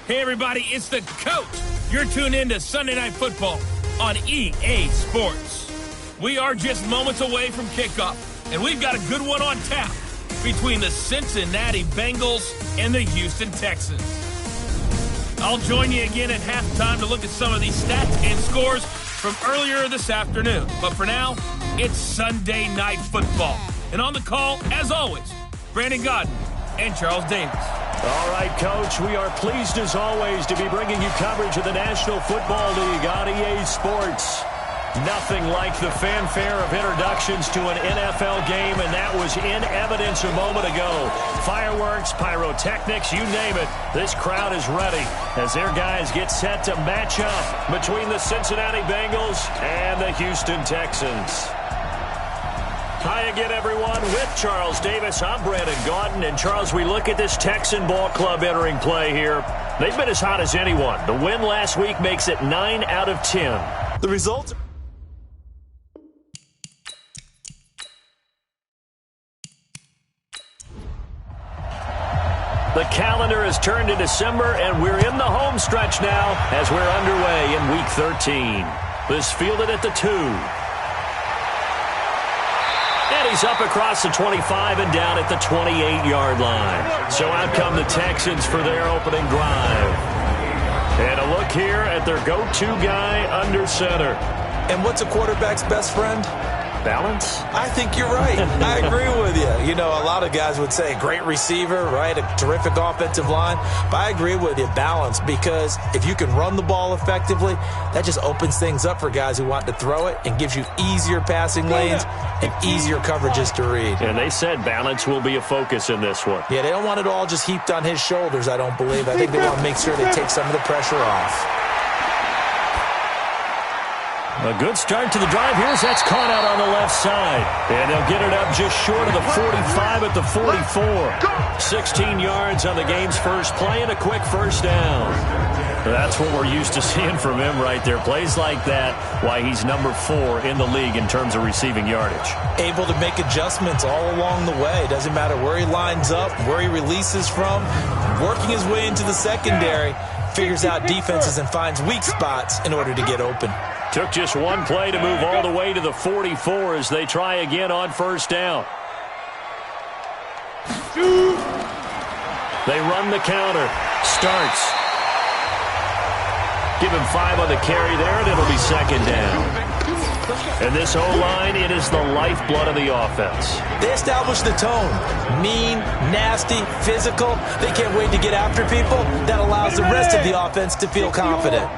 Hey, everybody, it's the coach. You're tuned in to Sunday Night Football on EA Sports. We are just moments away from kickoff, and we've got a good one on tap between the Cincinnati Bengals and the Houston Texans. I'll join you again at halftime to look at some of these stats and scores from earlier this afternoon. But for now, it's Sunday Night Football. And on the call, as always, Brandon Godden and Charles Davis. All right, Coach, we are pleased as always to be bringing you coverage of the National Football League on EA Sports. Nothing like the fanfare of introductions to an NFL game, and that was in evidence a moment ago. Fireworks, pyrotechnics, you name it. This crowd is ready as their guys get set to match up between the Cincinnati Bengals and the Houston Texans. Hi again, everyone. With Charles Davis, I'm Brandon Godden. And, Charles, we look at this Texan ball club entering play here. They've been as hot as anyone. The win last week makes it 9 out of 10. The results... The calendar has turned to December, and we're in the home stretch now as we're underway in Week 13. This fielded at the 2. And he's up across the 25 and down at the 28-yard line. So out come the Texans for their opening drive. And a look here at their go-to guy under center. And what's a quarterback's best friend? Balance? I think you're right. I agree with you. You know, a lot of guys would say great receiver, right? A terrific offensive line. But I agree with you, balance, because if you can run the ball effectively, that just opens things up for guys who want to throw it and gives you easier passing lanes and easier coverages to read. And they said balance will be a focus in this one. Yeah, they don't want it all just heaped on his shoulders, I don't believe. I think they want to make sure they take some of the pressure off. A good start to the drive. Here's that's caught out on the left side. And they'll get it up just short of the 45 at the 44. 16 yards on the game's first play and a quick first down. That's what we're used to seeing from him right there. Plays like that, why he's number 4 in the league in terms of receiving yardage. Able to make adjustments all along the way. Doesn't matter where he lines up, where he releases from. Working his way into the secondary. Figures out defenses and finds weak spots in order to get open. Took just one play to move all the way to the 44 as they try again on first down. They run the counter. Starts. Give him 5 on the carry there, and it'll be second down. And this O-line, it is the lifeblood of the offense. They establish the tone. Mean, nasty, physical. They can't wait to get after people. That allows the rest of the offense to feel confident.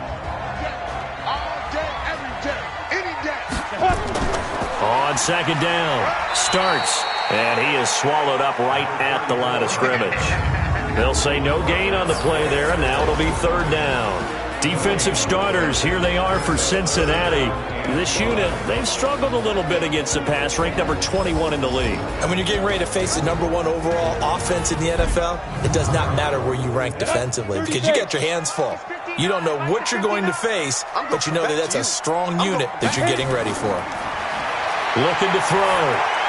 On second down, starts, and he is swallowed up right at the line of scrimmage. They'll say no gain on the play there, and now it'll be third down. Defensive starters, here they are for Cincinnati. This unit, they've struggled a little bit against the pass, ranked number 21 in the league. And when you're getting ready to face the number 1 overall offense in the NFL, it does not matter where you rank defensively because you got your hands full. You don't know what you're going to face, but you know that that's a strong unit that you're getting ready for. Looking to throw.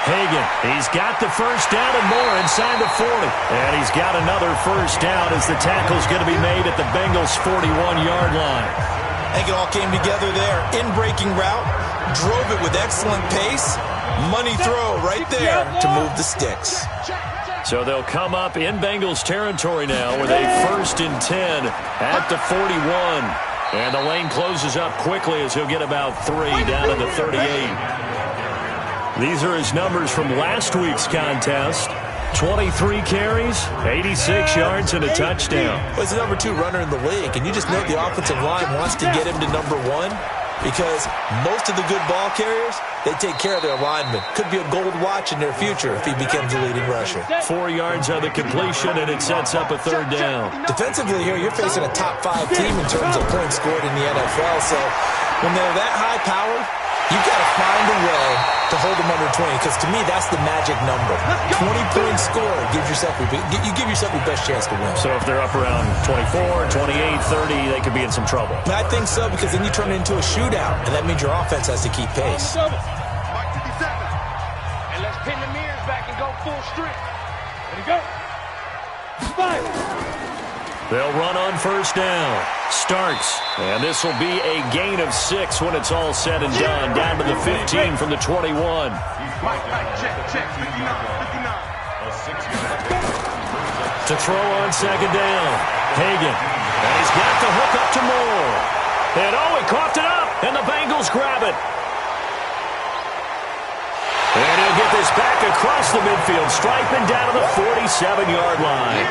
Hagan, he's got the first down and more inside the 40. And he's got another first down as the tackle's going to be made at the Bengals' 41-yard line. I think it all came together there. In-breaking route, drove it with excellent pace. Money throw right there to move the sticks. So they'll come up in Bengals territory now with a 1st and 10 at the 41. And the lane closes up quickly as he'll get about 3 down to the 38. These are his numbers from last week's contest. 23 carries, 86 yards, and a touchdown. Well, he's the number 2 runner in the league, and you just know the offensive line wants to get him to number 1 because most of the good ball carriers, they take care of their linemen. Could be a gold watch in their future if he becomes a leading rusher. 4 yards on the completion, and it sets up a third down. Defensively here, you're facing a top 5 team in terms of points scored in the NFL, so when they're that high-powered, you've got to find a way to hold them under 20, because to me, that's the magic number. 20 points scored, you give yourself your best chance to win. So if they're up around 24, 28, 30, they could be in some trouble. I think so, because then you turn it into a shootout, and that means your offense has to keep pace. And let's pin the mirrors back and go full strength. Ready to go. 5. They'll run on first down. Starts. And this will be a gain of 6 when it's all said and done. Down to the 15 from the 21. To throw on second down. Hagan. And he's got the hook up to Moore. And he coughed it up. And the Bengals grab it. And he'll get this back across the midfield, striping down to the 47-yard line.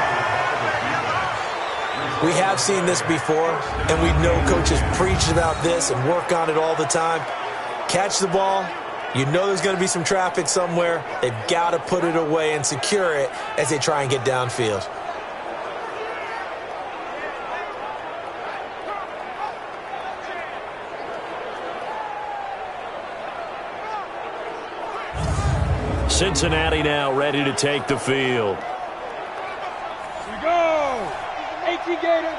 We have seen this before, and we know coaches preach about this and work on it all the time. Catch the ball. You know there's going to be some traffic somewhere. They've got to put it away and secure it as they try and get downfield. Cincinnati now ready to take the field. Here we go. 18 Gator.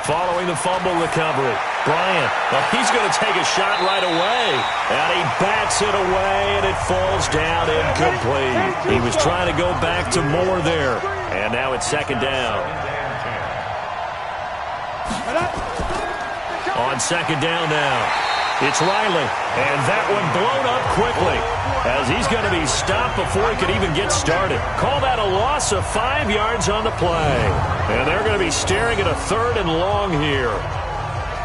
Following the fumble recovery, Bryant, he's going to take a shot right away. And he bats it away, and it falls down incomplete. He was trying to go back to Moore there. And now it's second down. On second down now. It's Riley, and that one blown up quickly as he's going to be stopped before he could even get started. Call that a loss of 5 yards on the play. And they're going to be staring at a 3rd and long here.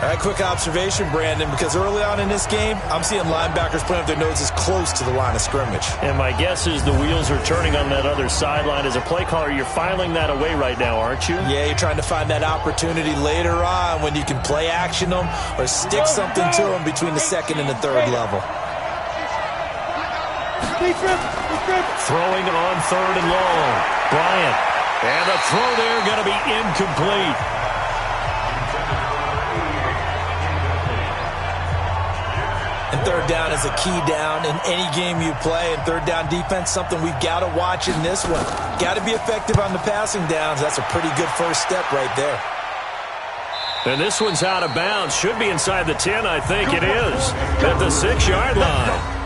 All right, quick observation, Brandon, because early on in this game, I'm seeing linebackers putting up their noses close to the line of scrimmage. And my guess is the wheels are turning on that other sideline. As a play caller, you're filing that away right now, aren't you? Yeah, you're trying to find that opportunity later on when you can play action them or stick something to them between the 2nd and the 3rd level. Throwing on 3rd and long. Bryant. And the throw there going to be incomplete. And 3rd down is a key down in any game you play. And 3rd down defense, something we've got to watch in this one. Got to be effective on the passing downs. That's a pretty good first step right there. And this one's out of bounds. Should be inside the 10, I think it is. At the 6-yard line.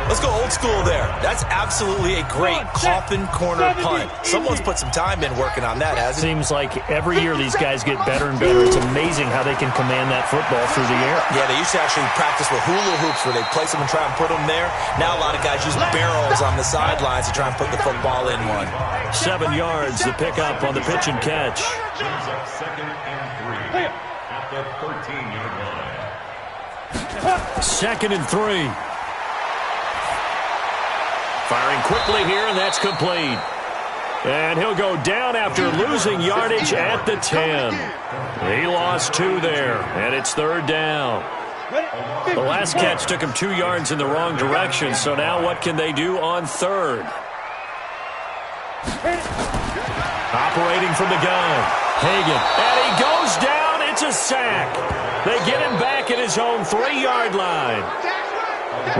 Let's go old school there. That's absolutely a great coffin corner punt. Someone's put some time in working on that, hasn't it? Seems like every year these guys get better and better. It's amazing how they can command that football through the air. Yeah, they used to actually practice with hula hoops where they place them and try and put them there. Now a lot of guys use barrels on the sidelines to try and put the football in one. 7 yards, the pickup on the pitch and catch. Brings up 2nd and 3 at the 13-yard line. 2nd and 3. Firing quickly here, and that's complete. And he'll go down after losing yardage at the 10. He lost 2 there, and it's 3rd down. The last catch took him 2 yards in the wrong direction, so now what can they do on 3rd? Operating from the gun, Hagan. And he goes down. It's a sack. They get him back at his own 3-yard line.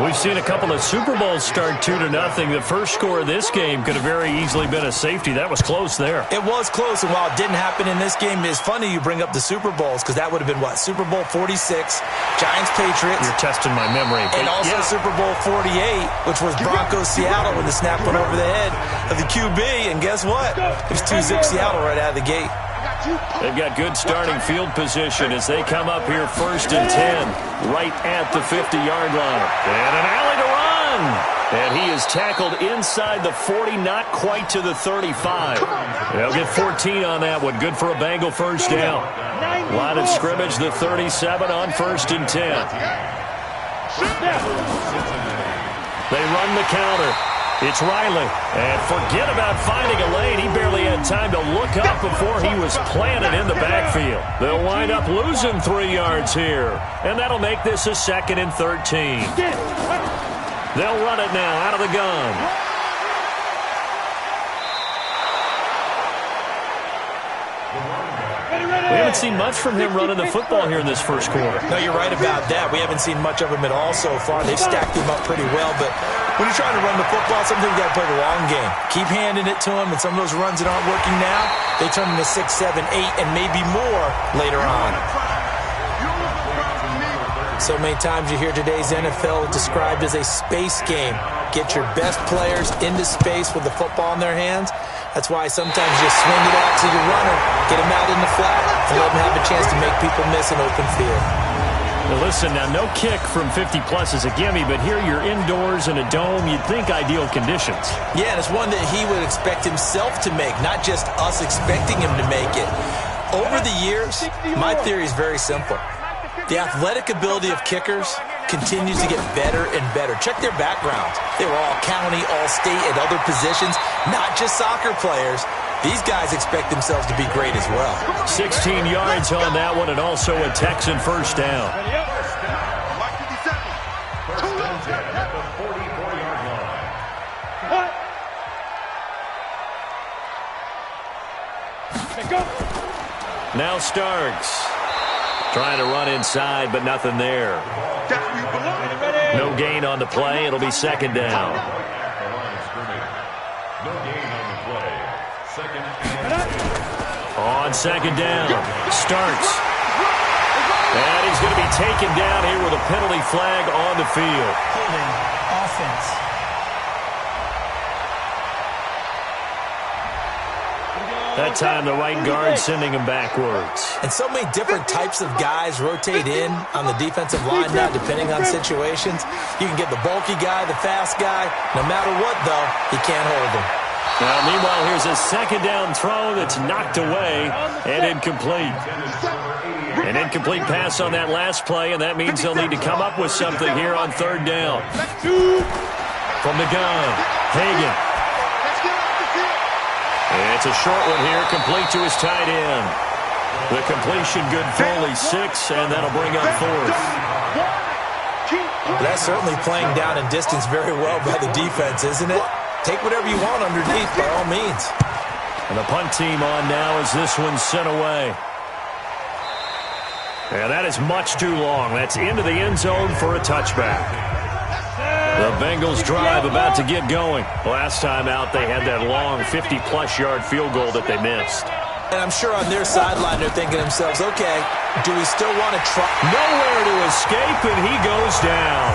We've seen a couple of Super Bowls start 2-0. The first score of this game could have very easily been a safety. That was close there. It was close, and while it didn't happen in this game, it's funny you bring up the Super Bowls because that would have been, what, Super Bowl 46, Giants-Patriots. You're testing my memory. And also Super Bowl 48, which was Broncos-Seattle when the snap went over the head of the QB. And guess what? It was 2-zip Seattle right out of the gate. They've got good starting field position as they come up here 1st and 10, right at the 50-yard line. And an alley to run. And he is tackled inside the 40, not quite to the 35. They'll get 14 on that one. Good for a Bengal first down. Line of scrimmage, the 37 on 1st and 10. They run the counter. It's Riley, and forget about finding a lane. He barely had time to look up before he was planted in the backfield. They'll wind up losing 3 yards here, and that'll make this a 2nd and 13. They'll run it now out of the gun. We haven't seen much from him running the football here in this first quarter. No, you're right about that. We haven't seen much of him at all so far. They've stacked him up pretty well, but when you're trying to run the football, sometimes you got to play the long game. Keep handing it to him, and some of those runs that aren't working now, they turn into 6, 7, 8, and maybe more later on. So many times you hear today's NFL described as a space game. Get your best players into space with the football in their hands. That's why sometimes you swing it out to your runner, get him out in the flat, and let him have a chance to make people miss an open field. Now listen, now no kick from 50-plus is a gimme, but here you're indoors in a dome. You'd think ideal conditions. Yeah, and it's one that he would expect himself to make, not just us expecting him to make it. Over the years, my theory is very simple. The athletic ability of kickers continues to get better and better. Check their backgrounds. They were all county, all state, at other positions, not just soccer players. These guys expect themselves to be great as well. 16 yards on that one, and also a Texan first down. Now Starks trying to run inside, but nothing there. No gain on the play. It'll be second down. On second down, Starks. And he's going to be taken down here with a penalty flag on the field. Holding offense. That time the right guard sending him backwards. And so many different types of guys rotate in on the defensive line now, depending on situations. You can get the bulky guy, the fast guy. No matter what, though, he can't hold him. Now, meanwhile, here's a second down throw that's knocked away and incomplete. An incomplete pass on that last play, and that means they'll need to come up with something here on third down. From the gun, Hagan. It's a short one here, complete to his tight end. The completion good for only 6, and that'll bring up fourth. That's certainly playing down in distance very well by the defense, isn't it? Take whatever you want underneath, by all means. And the punt team on now as this one's sent away. And that is much too long. That's into the end zone for a touchback. The Bengals drive about to get going. Last time out, they had that long 50-plus yard field goal that they missed. And I'm sure on their sideline they're thinking to themselves, okay, do we still want to try? Nowhere to escape, and he goes down.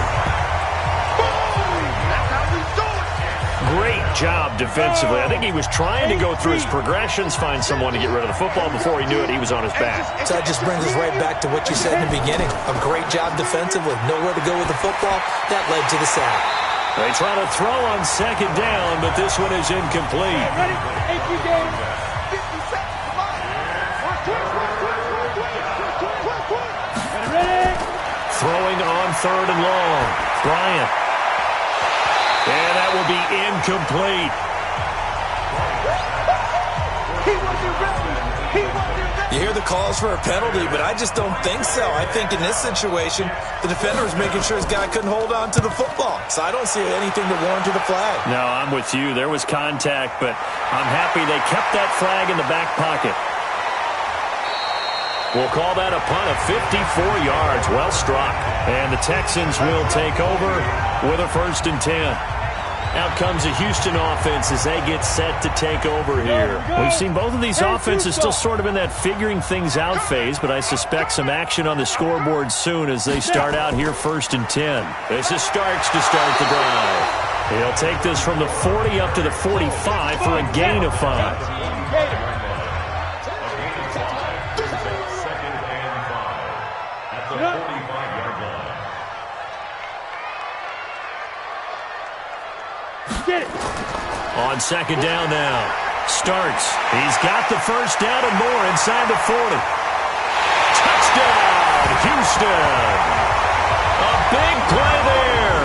Great job defensively. I think he was trying to go through his progressions, find someone to get rid of the football. Before he knew it, he was on his back. So that just brings us right back to what you said in the beginning. A great job defensively. Nowhere to go with the football. That led to the sack. They try to throw on second down, but this one is incomplete. Throwing on third and long. Bryant. And that will be incomplete. You hear the calls for a penalty, but I just don't think so. I think in this situation, the defender was making sure his guy couldn't hold on to the football. So I don't see anything to warrant the flag. No, I'm with you. There was contact, but I'm happy they kept that flag in the back pocket. We'll call that a punt of 54 yards. Well struck. And the Texans will take over with a 1st and 10. Out comes the Houston offense as they get set to take over here. We've seen both of these offenses still sort of in that figuring things out phase, but I suspect some action on the scoreboard soon as they start out here 1st and 10. This is Starks to start the drive. He'll take this from the 40 up to the 45 for a gain of 5. On second down now. Starks. He's got the first down and more inside the 40. Touchdown, Houston. A big play there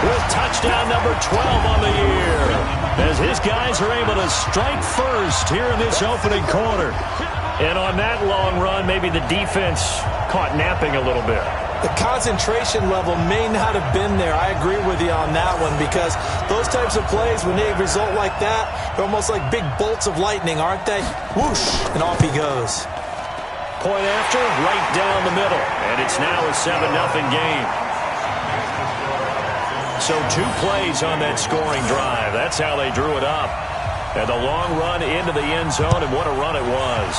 with touchdown number 12 on the year as his guys are able to strike first here in this opening quarter. And on that long run, maybe the defense caught napping a little bit. The concentration level may not have been there. I agree with you on that one because those types of plays, when they result like that, they're almost like big bolts of lightning, aren't they? Whoosh, and off he goes. Point after, right down the middle. And it's now a 7-0 game. So 2 plays on that scoring drive. That's how they drew it up. And the long run into the end zone, and what a run it was.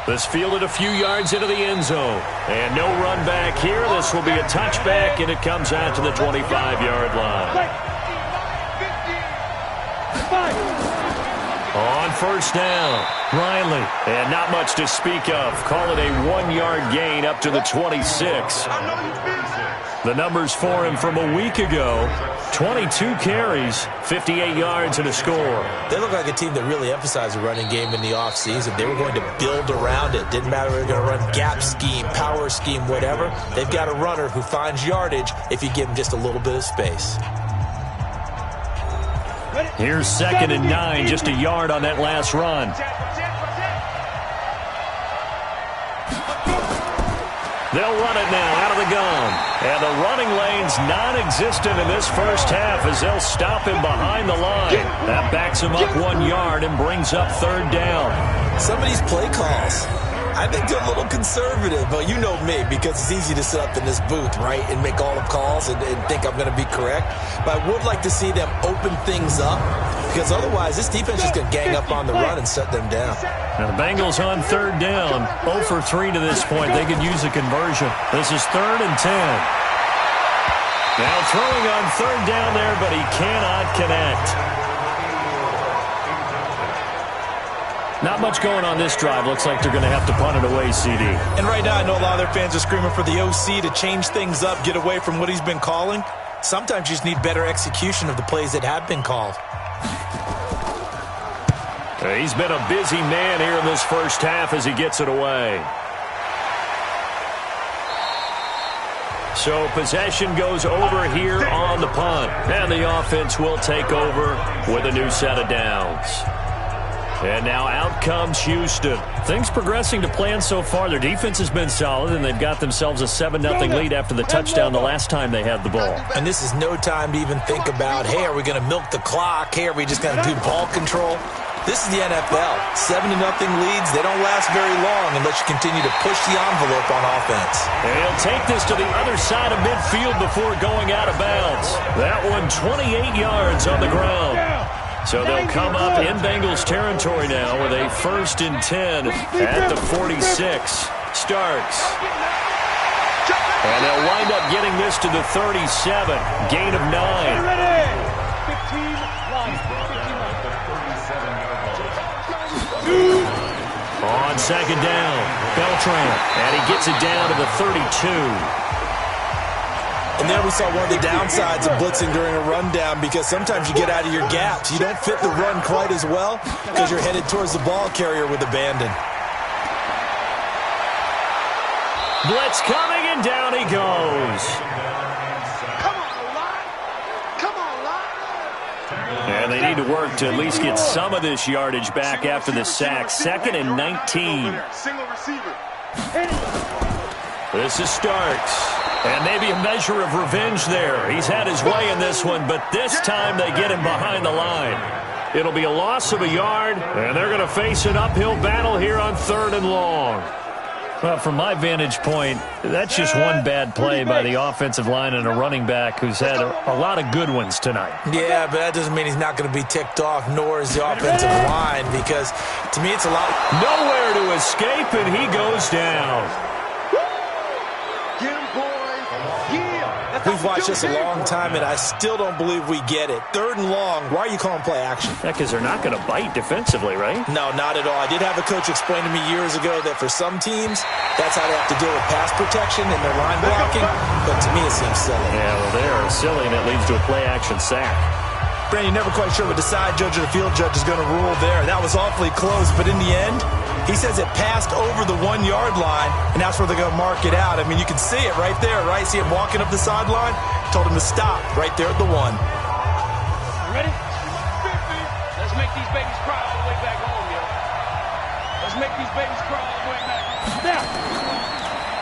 This fielded a few yards into the end zone. And no run back here. This will be a touchback, and it comes out to the 25-yard line. On first down, Riley. And not much to speak of. Call it a 1-yard gain up to the 26. The numbers for him from a week ago: 22 carries, 58 yards, and a score. They look like a team that really emphasized the running game in the offseason. They were going to build around it. Didn't matter if they were going to run gap scheme, power scheme, whatever. They've got a runner who finds yardage if you give him just a little bit of space. Here's 2nd and 9, just a yard on that last run. They'll run it now out of the gun. And the running lane's non-existent in this first half as they'll stop him behind the line. That backs him up 1 yard and brings up 3rd down. Some of these play calls, I think they're a little conservative, but you know me, because it's easy to sit up in this booth, right, and make all the calls and think I'm going to be correct. But I would like to see them open things up, because otherwise this defense is going to gang up on the run and shut them down. Now the Bengals on 3rd down, 0 for 3 to this point. They could use a conversion. This is 3rd and 10. Now throwing on 3rd down there, but he cannot connect. Not much going on this drive. Looks like they're going to have to punt it away, CD. And right now I know a lot of their fans are screaming for the OC to change things up, get away from what he's been calling. Sometimes you just need better execution of the plays that have been called. He's been a busy man here in this first half as he gets it away. So possession goes over here on the punt. And the offense will take over with a new set of downs. And now out comes Houston. Things progressing to plan so far. Their defense has been solid, and they've got themselves a 7-0 lead after the touchdown the last time they had the ball. And this is no time to even think about, hey, are we going to milk the clock? Hey, are we just going to do ball control? This is the NFL. 7-0 leads. They don't last very long unless you continue to push the envelope on offense. And he'll take this to the other side of midfield before going out of bounds. That one 28 yards on the ground. So they'll come up in Bengals territory now with a 1st and 10 at the 46. Starks. And they'll wind up getting this to the 37. Gain of 9. On 2nd down, Beltran. And he gets it down to the 32. And there we saw one of the downsides of blitzing during a rundown, because sometimes you get out of your gaps. You don't fit the run quite as well because you're headed towards the ball carrier with abandon. Blitz coming, and down he goes. And they need to work to at least get some of this yardage back after the sack. 2nd and 19. This is Starks. And maybe a measure of revenge there. He's had his way in this one, but this time they get him behind the line. It'll be a loss of a yard, and they're going to face an uphill battle here on 3rd and long. Well, from my vantage point, that's just one bad play by the offensive line and a running back who's had a lot of good ones tonight. Yeah, but that doesn't mean he's not going to be ticked off, nor is the offensive line, because to me it's a lot. Nowhere to escape, and he goes down. We've watched this a long time, and I still don't believe we get it. 3rd and long, why are you calling play action? Yeah, because they're not going to bite defensively, right? No, not at all. I did have a coach explain to me years ago that for some teams, that's how they have to deal with pass protection and their line blocking, but to me it seems silly. Yeah, well, they're silly, and it leads to a play action sack. Brandon, you're never quite sure what the side judge or the field judge is going to rule there. That was awfully close, but in the end, he says it passed over the 1-yard line, and that's where they're going to mark it out. I mean, you can see it right there, right? See him walking up the sideline? Told him to stop right there at the 1. Ready? Let's make these babies cry all the way back home, yo. Let's make these babies cry all the way back home. Now.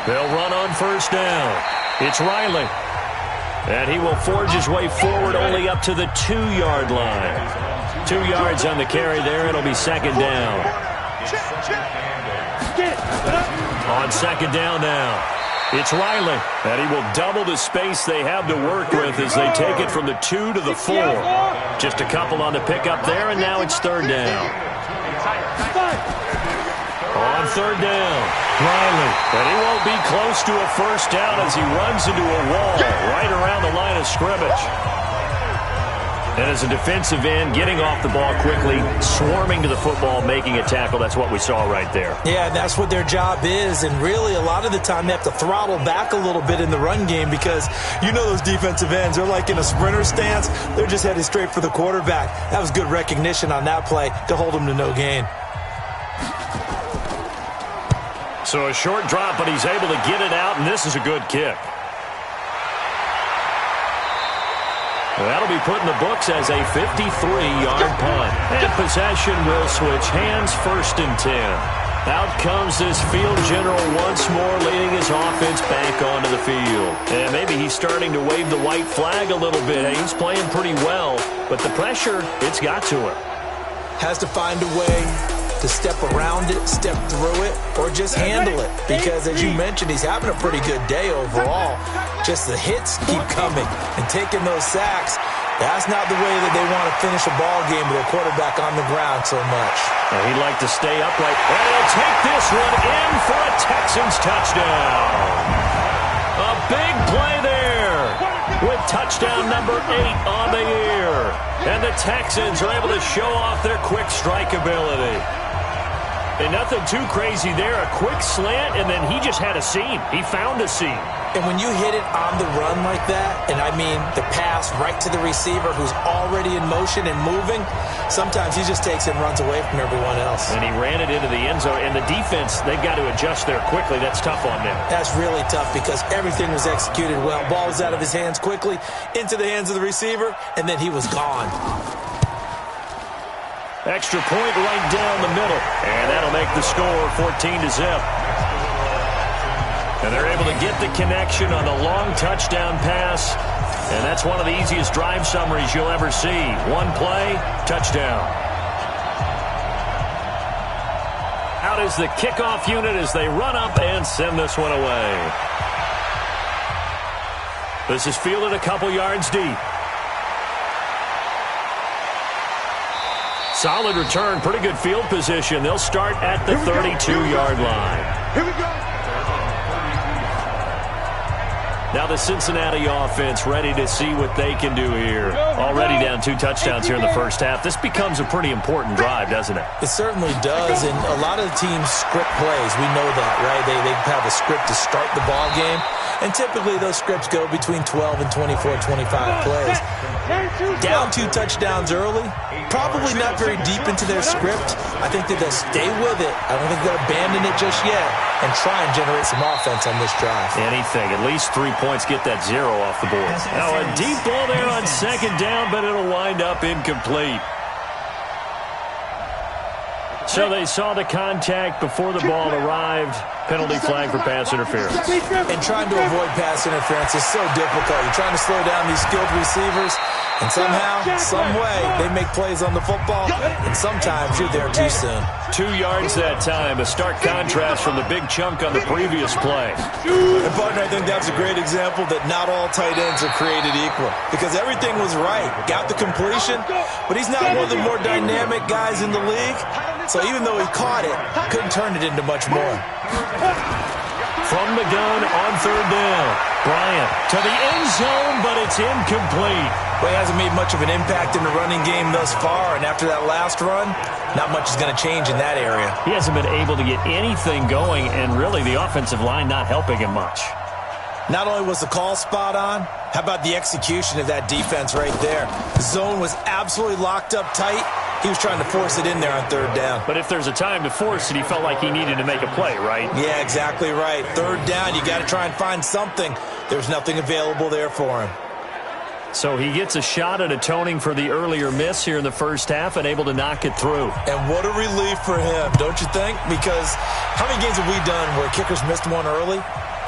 They'll run on 1st down. It's Riley. And he will forge his way forward only up to the 2-yard line. 2 yards on the carry there. It'll be 2nd down. On 2nd down now, it's Riley. And he will double the space they have to work with as they take it from the 2 to the 4. Just a couple on the pickup there, and now it's 3rd down. On third down, Riley. And he won't be close to a first down as he runs into a wall right around the line of scrimmage. And as a defensive end, getting off the ball quickly, swarming to the football, making a tackle, that's what we saw right there. Yeah, that's what their job is. And really, a lot of the time, they have to throttle back a little bit in the run game because you know those defensive ends, they're like in a sprinter stance. They're just headed straight for the quarterback. That was good recognition on that play to hold him to no gain. So a short drop, but he's able to get it out, and this is a good kick. That'll be put in the books as a 53-yard punt. And possession will switch hands, 1st and 10. Out comes this field general once more, leading his offense back onto the field. And maybe he's starting to wave the white flag a little bit. He's playing pretty well, but the pressure, it's got to him. Has to find a way to step around it, step through it, or just handle it. Because as you mentioned, he's having a pretty good day overall. Just the hits keep coming and taking those sacks. That's not the way that they want to finish a ball game with a quarterback on the ground so much. And he'd like to stay upright. And he'll take this one in for a Texans touchdown. A big play there with touchdown number 8 on the year. And the Texans are able to show off their quick strike ability. And nothing too crazy there. A quick slant, and then he just had a seam. He found a seam. And when you hit it on the run like that, and I mean the pass right to the receiver who's already in motion and moving, sometimes he just takes it and runs away from everyone else. And he ran it into the end zone. And the defense, they've got to adjust there quickly. That's tough on them. That's really tough because everything was executed well. Ball was out of his hands quickly, into the hands of the receiver, and then he was gone. Extra point right down the middle. And that'll make the score 14-0. And they're able to get the connection on the long touchdown pass. And that's one of the easiest drive summaries you'll ever see. One play, touchdown. Out is the kickoff unit as they run up and send this one away. This is fielded a couple yards deep. Solid return, pretty good field position. They'll start at the 32-yard line. Here we go. Now the Cincinnati offense ready to see what they can do here. Already down 2 touchdowns here in the first half. This becomes a pretty important drive, doesn't it? It certainly does, and a lot of the teams script plays. We know that, right? They have a script to start the ball game, and typically those scripts go between 12 and 24, 25 plays. Down 2 touchdowns early, probably not very deep into their script. I think that they'll stay with it. I don't think they'll abandon it just yet and try and generate some offense on this drive. Anything. At least 3 points, get that 0 off the board. Now a deep ball there on 2nd down, but it'll wind up incomplete. So they saw the contact before the ball arrived. Penalty flag for pass interference. And trying to avoid pass interference is so difficult. You're trying to slow down these skilled receivers, and somehow, some way, they make plays on the football, and sometimes you're there too soon. 2 yards that time, a stark contrast from the big chunk on the previous play. And partner, I think that's a great example that not all tight ends are created equal, because everything was right. Got the completion, but he's not one of the more dynamic guys in the league, so even though he caught it, couldn't turn it into much more. From the gun on 3rd down. Bryant to the end zone, but it's incomplete. Well, he hasn't made much of an impact in the running game thus far, and after that last run, not much is going to change in that area. He hasn't been able to get anything going, and really the offensive line not helping him much. Not only was the call spot on, how about the execution of that defense right there? The zone was absolutely locked up tight. He was trying to force it in there on 3rd down. But if there's a time to force it, he felt like he needed to make a play, right? Yeah, exactly right. 3rd down, you got to try and find something. There's nothing available there for him. So he gets a shot at atoning for the earlier miss here in the first half and able to knock it through. And what a relief for him, don't you think? Because how many games have we done where kickers missed one early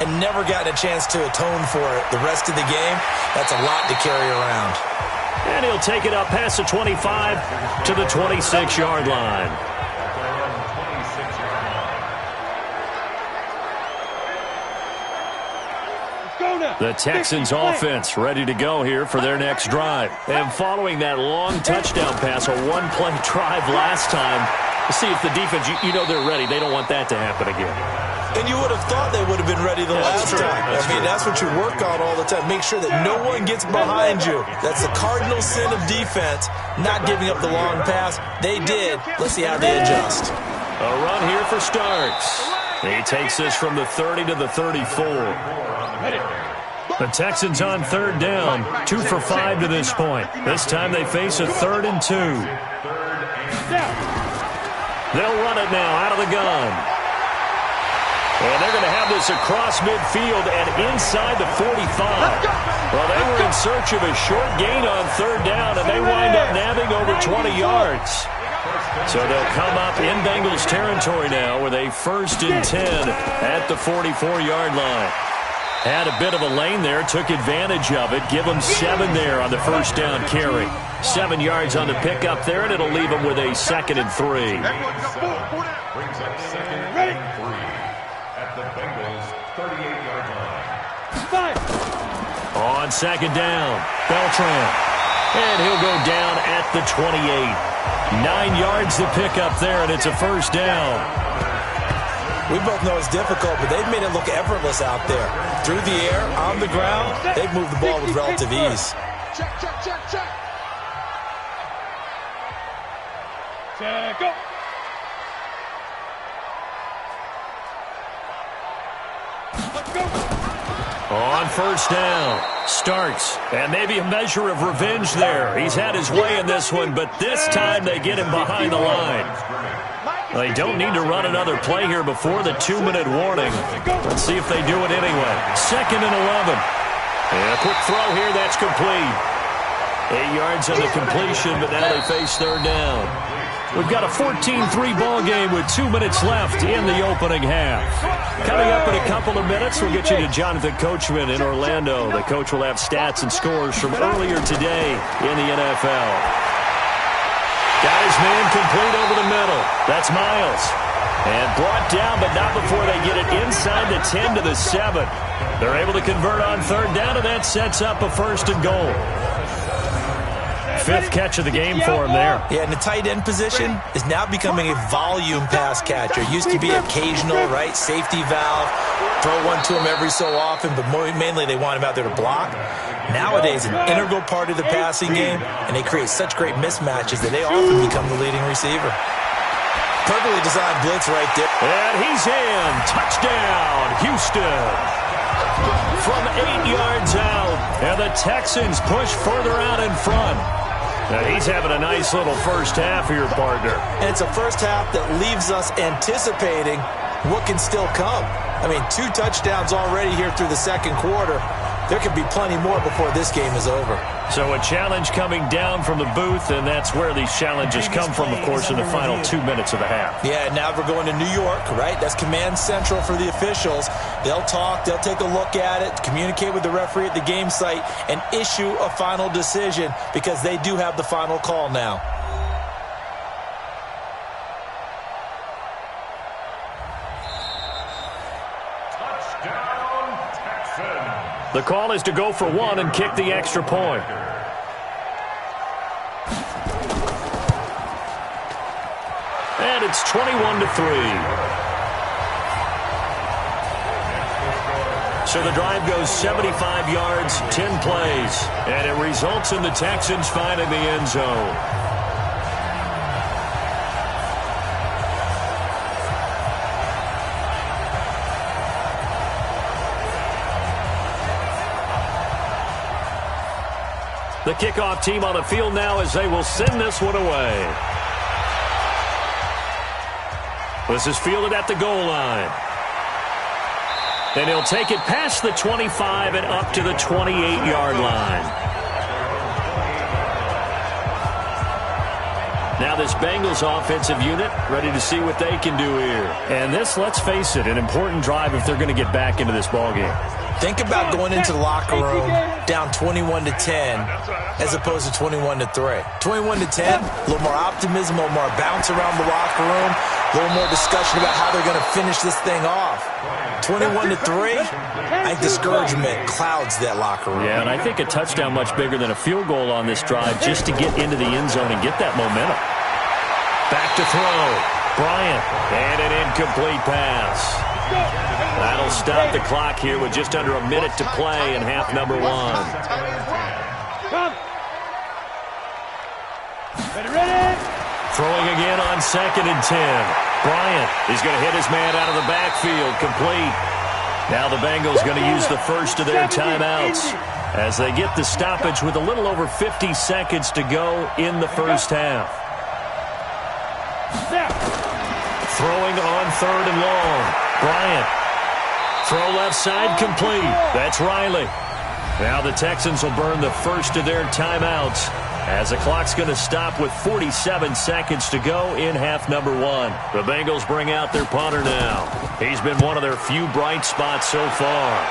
and never gotten a chance to atone for it the rest of the game? That's a lot to carry around. And he'll take it up past the 25 to the 26-yard line. The Texans offense ready to go here for their next drive. And following that long touchdown pass, a one-play drive last time, See if the defense, you know they're ready. They don't want that to happen again. And you would have thought they would have been ready the last time. That's what you work on all the time. Make sure that no one gets behind you. That's the cardinal sin of defense, not giving up the long pass. They did. Let's see how they adjust. A run here for Starks. He takes this from the 30 to the 34. The Texans on third down, 2 for 5 to this point. This time they face a 3rd and 2. They'll run it now out of the gun. And they're going to have this across midfield and inside the 45. Well, they were in search of a short gain on third down, and they wind up nabbing over 20 yards. So they'll come up in Bengals territory now with a 1st and 10 at the 44-yard line. Had a bit of a lane there, took advantage of it. Give them 7 there on the first down carry. 7 yards on the pickup there, and it'll leave them with a 2nd and 3. Brings up 2nd and 3 at the Bengals 38-yard line. On 2nd down, Beltran. And he'll go down at the 28. 9 yards to pick up there, and it's a 1st down. We both know it's difficult, but they've made it look effortless out there. Through the air, on the ground, they've moved the ball with relative ease. Check. Go. Let's go. On 1st down, Starks, and maybe a measure of revenge there. He's had his way in this one, but this time they get him behind the line. They don't need to run another play here before the 2-minute warning. Let's see if they do it anyway. 2nd and 11. And a quick throw here, that's complete. 8 yards on the completion, but now they face 3rd down. We've got a 14-3 ball game with 2 minutes left in the opening half. Coming up in a couple of minutes, we'll get you to Jonathan Coachman in Orlando. The coach will have stats and scores from earlier today in the NFL. Got his man complete over the middle. That's Miles. And brought down, but not before they get it inside the 10 to the 7. They're able to convert on 3rd down, and that sets up a 1st and goal. 5th catch of the game for him there. Yeah, and the tight end position is now becoming a volume pass catcher. Used to be occasional, right? Safety valve. Throw one to him every so often, but mainly they want him out there to block. Nowadays, an integral part of the passing game, and they create such great mismatches that they often become the leading receiver. Perfectly designed blitz right there. And he's in. Touchdown, Houston. From 8 yards out, and the Texans push further out in front. Now he's having a nice little first half here, partner. And it's a first half that leaves us anticipating what can still come. 2 touchdowns already here through the 2nd quarter. There could be plenty more before this game is over. So a challenge coming down from the booth, and that's where these challenges come from, of course, in the final 2 minutes of the half. Yeah, now we're going to New York, right? That's command central for the officials. They'll talk, they'll take a look at it, communicate with the referee at the game site, and issue a final decision because they do have the final call now. The call is to go for 1 and kick the extra point. And it's 21-3. So the drive goes 75 yards, 10 plays, and it results in the Texans finding the end zone. The kickoff team on the field now as they will send this one away. This is fielded at the goal line. And he'll take it past the 25 and up to the 28-yard line. Now this Bengals offensive unit ready to see what they can do here. And this, let's face it, an important drive if they're going to get back into this ballgame. Think about going into the locker room down 21-10 as opposed to 21-3. 21-10, a little more optimism, a little more bounce around the locker room, a little more discussion about how they're going to finish this thing off. 21-3, I think discouragement clouds that locker room. Yeah, and I think a touchdown much bigger than a field goal on this drive just to get into the end zone and get that momentum. Back to throw. Bryant. And an incomplete pass. That'll stop the clock here with just under a minute to play in half number one. Ready? Throwing again on 2nd and 10. Bryant is going to hit his man out of the backfield. Complete. Now the Bengals going to use the first of their timeouts as they get the stoppage with a little over 50 seconds to go in the first half. Throwing on 3rd and long. Bryant. Throw left side complete. That's Riley. Now the Texans will burn the first of their timeouts as the clock's going to stop with 47 seconds to go in half number one. The Bengals bring out their punter now. He's been one of their few bright spots so far.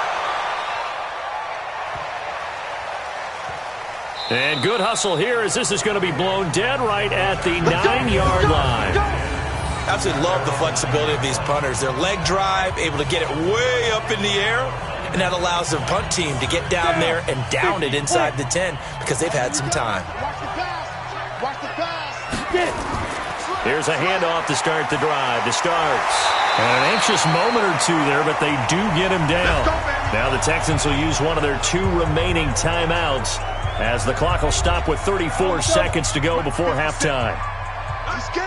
And good hustle here as this is going to be blown dead right at the 9-yard line. Absolutely love the flexibility of these punters. Their leg drive, able to get it way up in the air, and that allows the punt team to get down there and down it inside the 10 because they've had some time. Here's a handoff to start the drive. The starts. And an anxious moment or two there, but they do get him down. Now the Texans will use one of their 2 remaining timeouts as the clock will stop with 34 seconds to go before halftime. I'm scared.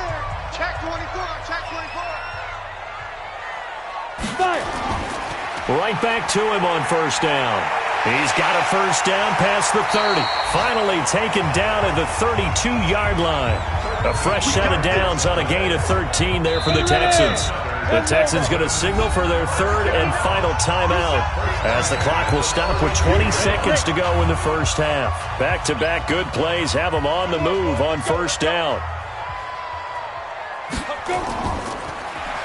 Check 24. Check 24. Right back to him on first down. He's got a first down past the 30. Finally taken down at the 32-yard line. A fresh set of downs on a gain of 13 there for the Texans. The Texans going to signal for their 3rd and final timeout as the clock will stop with 20 seconds to go in the first half. Back-to-back good plays have them on the move on first down.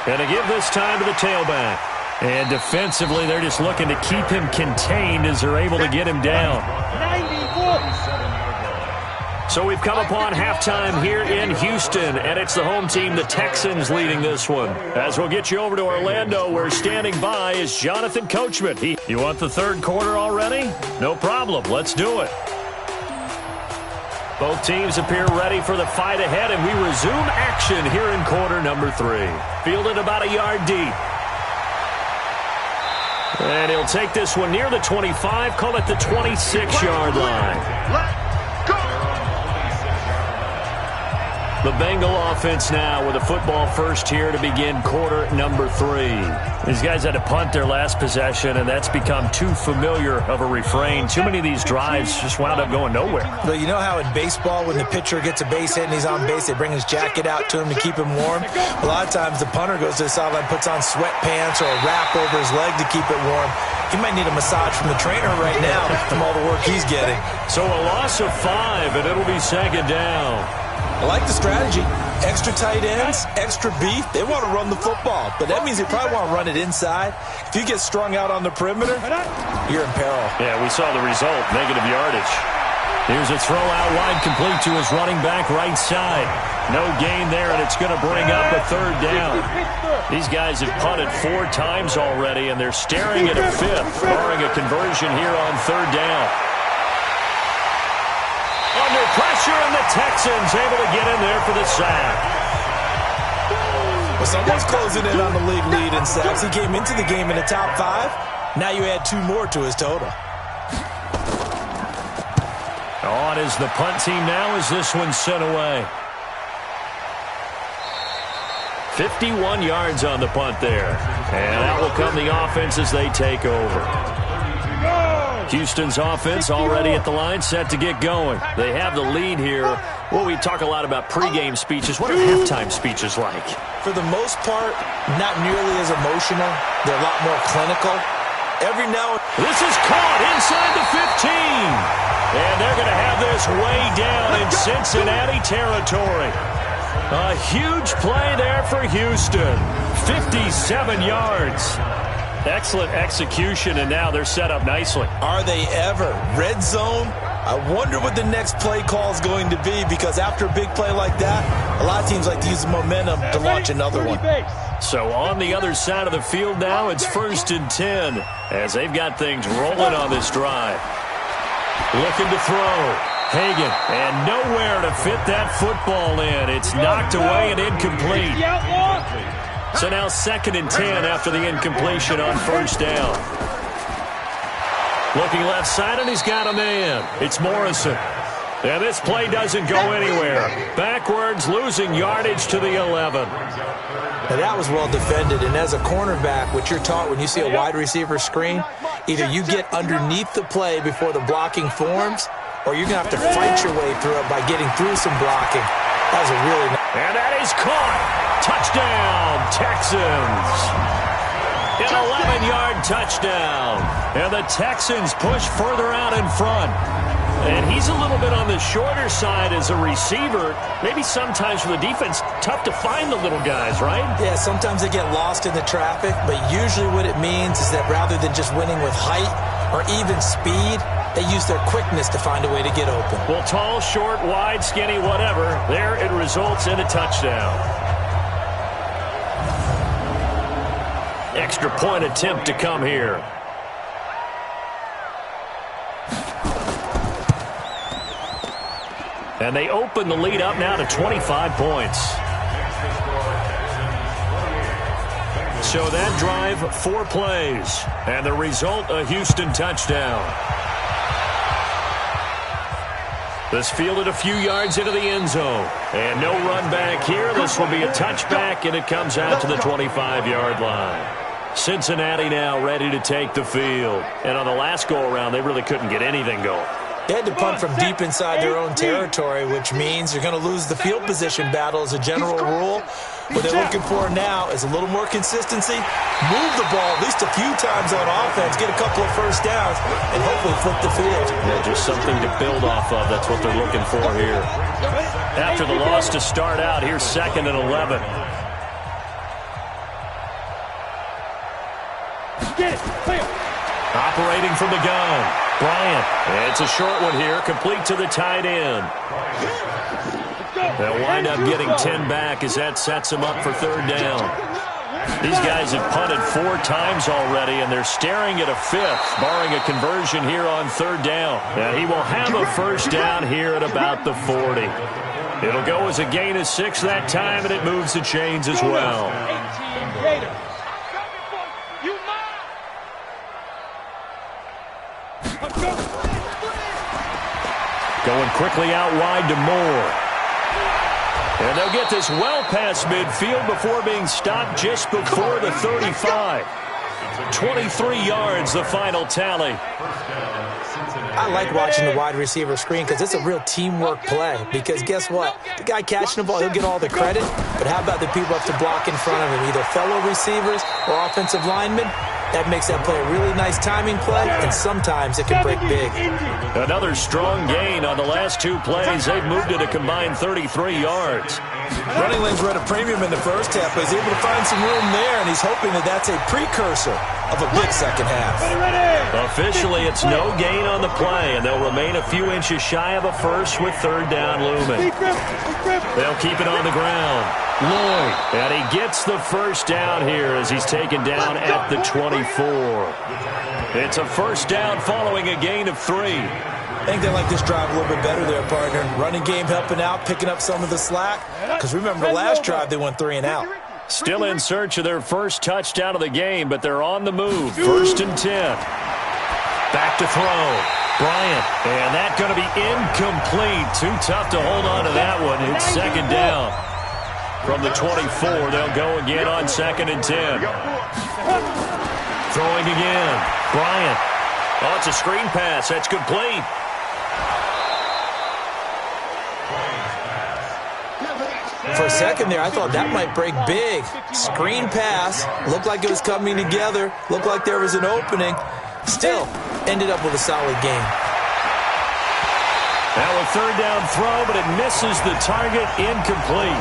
And to give this time to the tailback. And defensively, they're just looking to keep him contained as they're able to get him down. So we've come upon halftime here in Houston, and it's the home team, the Texans, leading this one. As we'll get you over to Orlando, where standing by is Jonathan Coachman. You want the 3rd quarter already? No problem. Let's do it. Both teams appear ready for the fight ahead, and we resume action here in quarter number 3. Fielded about a yard deep. And he'll take this one near the 25, call it the 26-yard line. The Bengal offense now with a football first here to begin quarter number 3. These guys had to punt their last possession, and that's become too familiar of a refrain. Too many of these drives just wound up going nowhere. But you know how in baseball, when the pitcher gets a base hit and he's on base, they bring his jacket out to him to keep him warm? A lot of times the punter goes to the sideline, puts on sweatpants or a wrap over his leg to keep it warm. He might need a massage from the trainer right now from all the work he's getting. So a loss of 5, and it'll be 2nd down. I like the strategy. Extra tight ends, extra beef. They want to run the football, but that means they probably want to run it inside. If you get strung out on the perimeter, you're in peril. Yeah, we saw the result, negative yardage. Here's a throw out wide complete to his running back right side. No gain there, and it's going to bring up a 3rd down. These guys have punted 4 times already, and they're staring at a 5th, barring a conversion here on 3rd down. Under pressure, and the Texans able to get in there for the sack. Well, someone's closing in on the league lead in sacks. He came into the game in the top 5. Now you add 2 more to his total. On is the punt team now as this one's sent away. 51 yards on the punt there. And out will come the offense as they take over. Houston's offense already at the line, set to get going. They have the lead here. Well, we talk a lot about pregame speeches. What are halftime speeches like? For the most part, not nearly as emotional. They're a lot more clinical. Every now and this is caught inside the 15. And they're going to have this way down in Cincinnati territory. A huge play there for Houston. 57 yards. Excellent execution, and now they're set up nicely. Are they ever? Red zone? I wonder what the next play call is going to be, because after a big play like that, a lot of teams like to use the momentum to launch another one. So on the other side of the field now, it's 1st and 10 as they've got things rolling on this drive. Looking to throw. Hagan, and nowhere to fit that football in. It's knocked away and incomplete. So now 2nd and 10 after the incompletion on first down. Looking left side, and he's got a man. It's Morrison. And this play doesn't go anywhere. Backwards, losing yardage to the 11. Now that was well defended, and as a cornerback, what you're taught when you see a wide receiver screen, either you get underneath the play before the blocking forms, or you're going to have to fight your way through it by getting through some blocking. That was a really nice. And that is caught. Touchdown, Texans. An 11-yard touchdown. And the Texans push further out in front. And he's a little bit on the shorter side as a receiver. Maybe sometimes for the defense, tough to find the little guys, right? Yeah, sometimes they get lost in the traffic, but usually what it means is that rather than just winning with height or even speed, they use their quickness to find a way to get open. Well, tall, short, wide, skinny, whatever, there it results in a touchdown. Extra point attempt to come here. And they open the lead up now to 25 points. So that drive, 4 plays. And the result, a Houston touchdown. This fielded a few yards into the end zone. And no run back here. This will be a touchback, and it comes out to the 25-yard line. Cincinnati now ready to take the field. And on the last go-around, they really couldn't get anything going. They had to punt from deep inside their own territory, which means you're going to lose the field position battle as a general rule. What they're looking for now is a little more consistency, move the ball at least a few times on offense, get a couple of first downs, and hopefully flip the field. Yeah, just something to build off of. That's what they're looking for here. After the loss to start out, here's 2nd and 11. Operating from the gun, Bryant. It's a short one here, complete to the tight end. They'll wind up getting 10 back as that sets them up for 3rd down. These guys have punted 4 times already, and they're staring at a 5th, barring a conversion here on 3rd down. Now, he will have a first down here at about the 40. It'll go as a gain of 6 that time, and it moves the chains as well. Going quickly out wide to Moore. And they'll get this well past midfield before being stopped just before the 35. 23 yards, the final tally. I like watching the wide receiver screen because it's a real teamwork play. Because guess what? The guy catching the ball, he'll get all the credit. But how about the people up to block in front of him, either fellow receivers or offensive linemen? That makes that play a really nice timing play, and sometimes it can break big. Another strong gain on the last 2 plays. They've moved it a combined 33 yards. Running lanes were at a premium in the first half, but he's able to find some room there, and he's hoping that that's a precursor of a big second half. Officially, it's no gain on the play, and they'll remain a few inches shy of a first with 3rd down looming. They'll keep it on the ground. Lloyd, and he gets the first down here as he's taken down at the 24. It's a first down following a gain of 3. I think they like this drive a little bit better there, partner. Running game helping out, picking up some of the slack. Because remember, the last drive they went 3 and out. Still in search of their first touchdown of the game, but they're on the move. 1st and 10. Back to throw. Bryant, and that's going to be incomplete. Too tough to hold on to that one. It's 2nd down. From the 24, they'll go again on 2nd and 10. Throwing again. Bryant. Oh, it's a screen pass. That's complete. For a second there, I thought that might break big. Screen pass. Looked like it was coming together. Looked like there was an opening. Still, ended up with a solid game. Now a 3rd down throw, but it misses the target. Incomplete.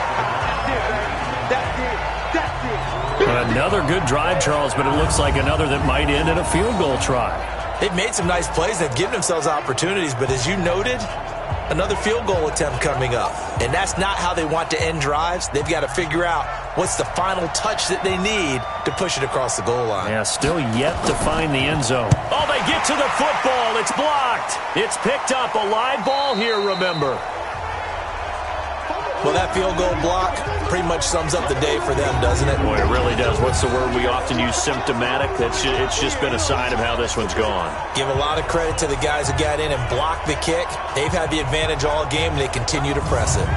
Another good drive, Charles, but it looks like another that might end in a field goal try. They've made some nice plays. They've given themselves opportunities, but as you noted, another field goal attempt coming up. And that's not how they want to end drives. They've got to figure out what's the final touch that they need to push it across the goal line. Yeah, still yet to find the end zone. Oh, they get to the football. It's blocked. It's picked up. A live ball here, remember. Well, that field goal block pretty much sums up the day for them, doesn't it? Boy, it really does. What's the word we often use? Symptomatic. It's just been a sign of how this one's gone. Give a lot of credit to the guys who got in and blocked the kick. They've had the advantage all game, and they continue to press it.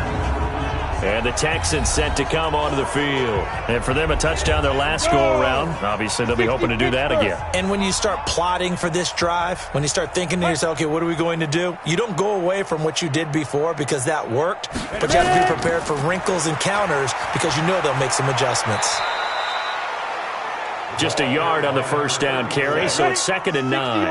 And the Texans set to come onto the field. And for them, a touchdown their last go-around. Obviously, they'll be hoping to do that again. And when you start plotting for this drive, when you start thinking to yourself, okay, what are we going to do? You don't go away from what you did before because that worked, but you have to be prepared for wrinkles and counters because you know they'll make some adjustments. Just a yard on the first down carry, so it's 2nd and 9.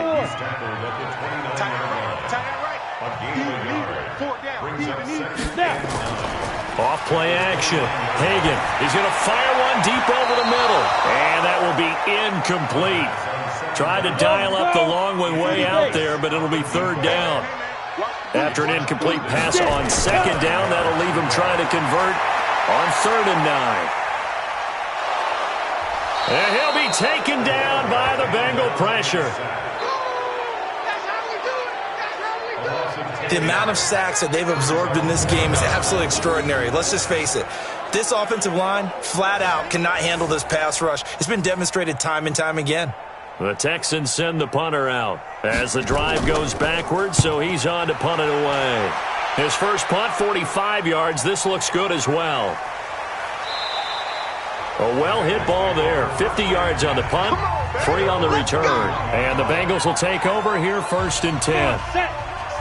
Off play action. Hagan is going to fire one deep over the middle. And that will be incomplete. Tried to dial up the long way out there, but it'll be 3rd down. After an incomplete pass on 2nd down, that'll leave him trying to convert on 3rd and 9. And he'll be taken down by the Bengal pressure. The amount of sacks that they've absorbed in this game is absolutely extraordinary. Let's just face it. This offensive line, flat out, cannot handle this pass rush. It's been demonstrated time and time again. The Texans send the punter out as the drive goes backwards, so he's on to punt it away. His first punt, 45 yards. This looks good as well. A well-hit ball there. 50 yards on the punt, 3 on the return. And the Bengals will take over here 1st and 10.